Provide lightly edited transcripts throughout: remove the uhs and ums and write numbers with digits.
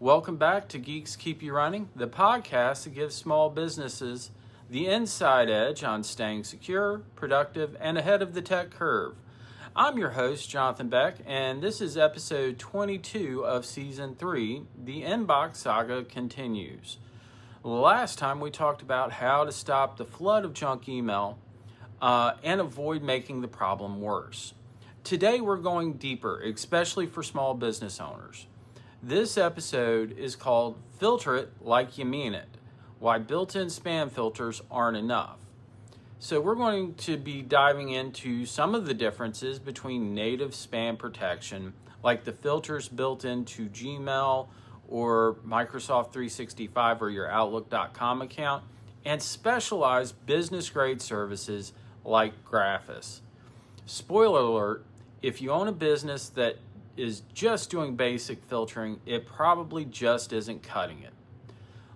Welcome back to Geeks Keep You Running, the podcast that gives small businesses the inside edge on staying secure, productive, and ahead of the tech curve. I'm your host, Jonathan Beck, and this is episode 22 of Season 3. The Inbox Saga continues. Last time we talked about how to stop the flood of junk email and avoid making the problem worse. Today we're going deeper, especially for small business owners. This episode is called Filter It Like You Mean It, Why Built-in Spam Filters Aren't Enough. So we're going to be diving into some of the differences between native spam protection, like the filters built into Gmail or Microsoft 365 or your Outlook.com account, and specialized business-grade services like Graphus. Spoiler alert, if you own a business that is just doing basic filtering, it probably just isn't cutting it.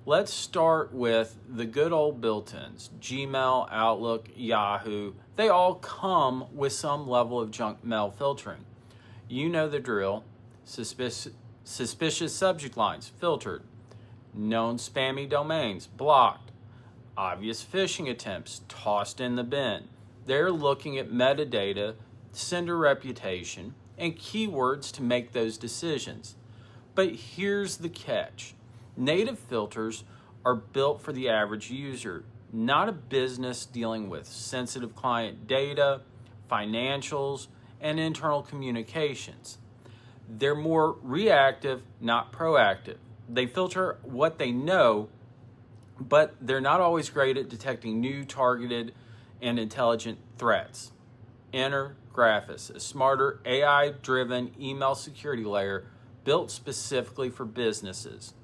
Let's start with the good old built-ins, Gmail, Outlook, Yahoo. They all come with some level of junk mail filtering. You know the drill. Suspicious subject lines, filtered. Known spammy domains, blocked. Obvious phishing attempts, tossed in the bin. They're looking at metadata, sender reputation, and keywords to make those decisions. But here's the catch. Native filters are built for the average user, not a business dealing with sensitive client data, financials, and internal communications. They're more reactive, not proactive. They filter what they know, but they're not always great at detecting new, targeted, and intelligent threats. Enter Graphus, a smarter AI-driven email security layer built specifically for businesses.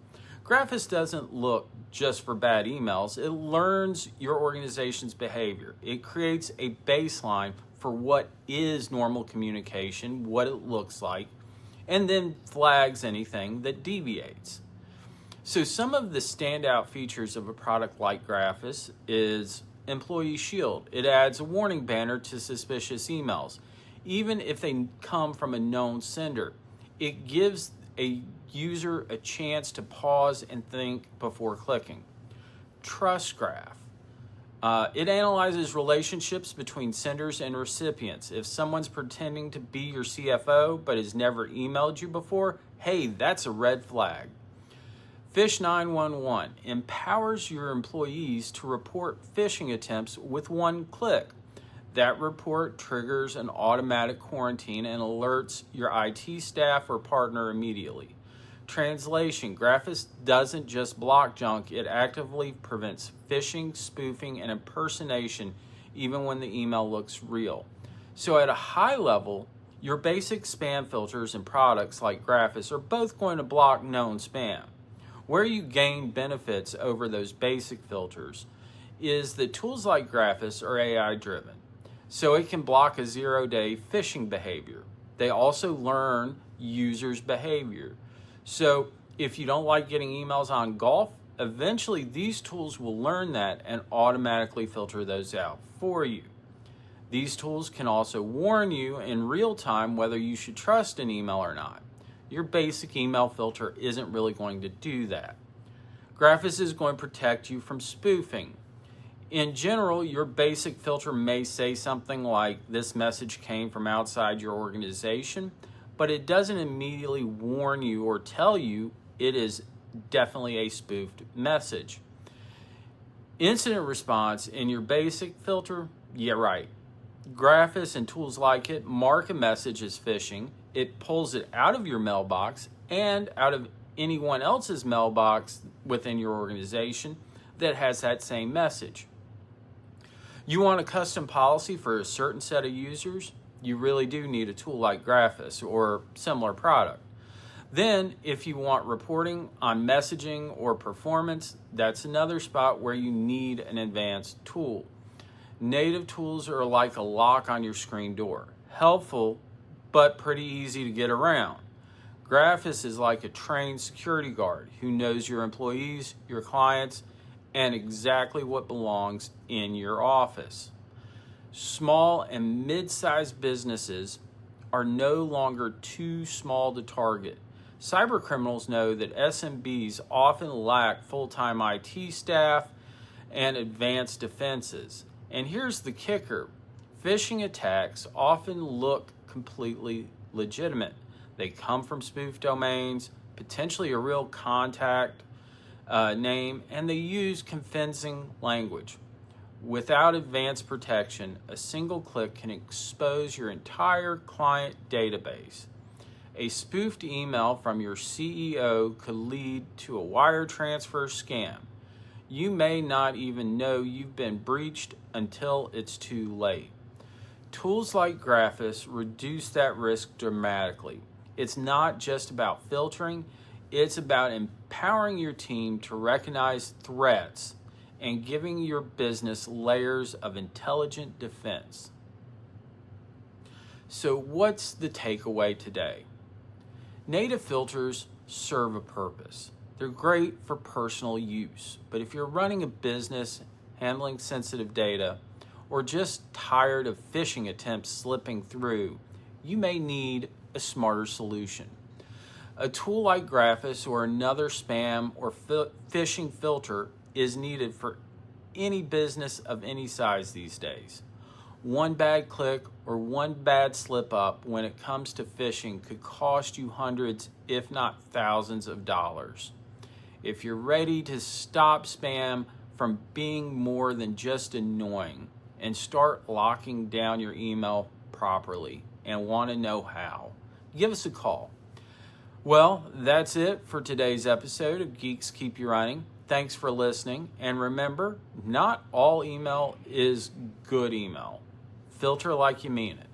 Graphus doesn't look just for bad emails. It learns your organization's behavior. It creates a baseline for what is normal communication, what it looks like, and then flags anything that deviates. So some of the standout features of a product like Graphus is Employee Shield. It adds a warning banner to suspicious emails, even if they come from a known sender. It gives a user a chance to pause and think before clicking. Trust Graph. It analyzes relationships between senders and recipients. If someone's pretending to be your CFO but has never emailed you before, hey, that's a red flag. Fish 911 empowers your employees to report phishing attempts with one click. That report triggers an automatic quarantine and alerts your IT staff or partner immediately. Translation: Graphus doesn't just block junk, it actively prevents phishing, spoofing, and impersonation even when the email looks real. So at a high level, your basic spam filters and products like Graphus are both going to block known spam. Where you gain benefits over those basic filters is that tools like Graphus are AI-driven, so it can block a zero-day phishing behavior. They also learn users' behavior. So if you don't like getting emails on golf, eventually these tools will learn that and automatically filter those out for you. These tools can also warn you in real time whether you should trust an email or not. Your basic email filter isn't really going to do that. Graphus is going to protect you from spoofing. In general, your basic filter may say something like, this message came from outside your organization, but it doesn't immediately warn you or tell you it is definitely a spoofed message. Incident response in your basic filter, yeah, right. Graphus and tools like it mark a message as phishing. It pulls it out of your mailbox and out of anyone else's mailbox within your organization that has that same message. You want a custom policy for a certain set of users? You really do need a tool like Graphus or similar product. Then, if you want reporting on messaging or performance, that's another spot where you need an advanced tool. Native tools are like a lock on your screen door. Helpful, but pretty easy to get around. Graphus is like a trained security guard who knows your employees, your clients, and exactly what belongs in your office. Small and mid-sized businesses are no longer too small to target. Cybercriminals know that SMBs often lack full-time IT staff and advanced defenses. And here's the kicker. Phishing attacks often look completely legitimate. They come from spoofed domains, potentially a real contact name, and they use convincing language. Without advanced protection, a single click can expose your entire client database. A spoofed email from your CEO could lead to a wire transfer scam. You may not even know you've been breached until it's too late. Tools like Graphus reduce that risk dramatically. It's not just about filtering, it's about empowering your team to recognize threats and giving your business layers of intelligent defense. So what's the takeaway today? Native filters serve a purpose. They're great for personal use, but if you're running a business, handling sensitive data, or just tired of phishing attempts slipping through, you may need a smarter solution. A tool like Graphus or another spam or phishing filter is needed for any business of any size these days. One bad click or one bad slip up when it comes to phishing could cost you hundreds, if not thousands of dollars. If you're ready to stop spam from being more than just annoying and start locking down your email properly and want to know how, give us a call. Well, that's it for today's episode of Geeks Keep You Running. Thanks for listening. And remember, not all email is good email. Filter like you mean it.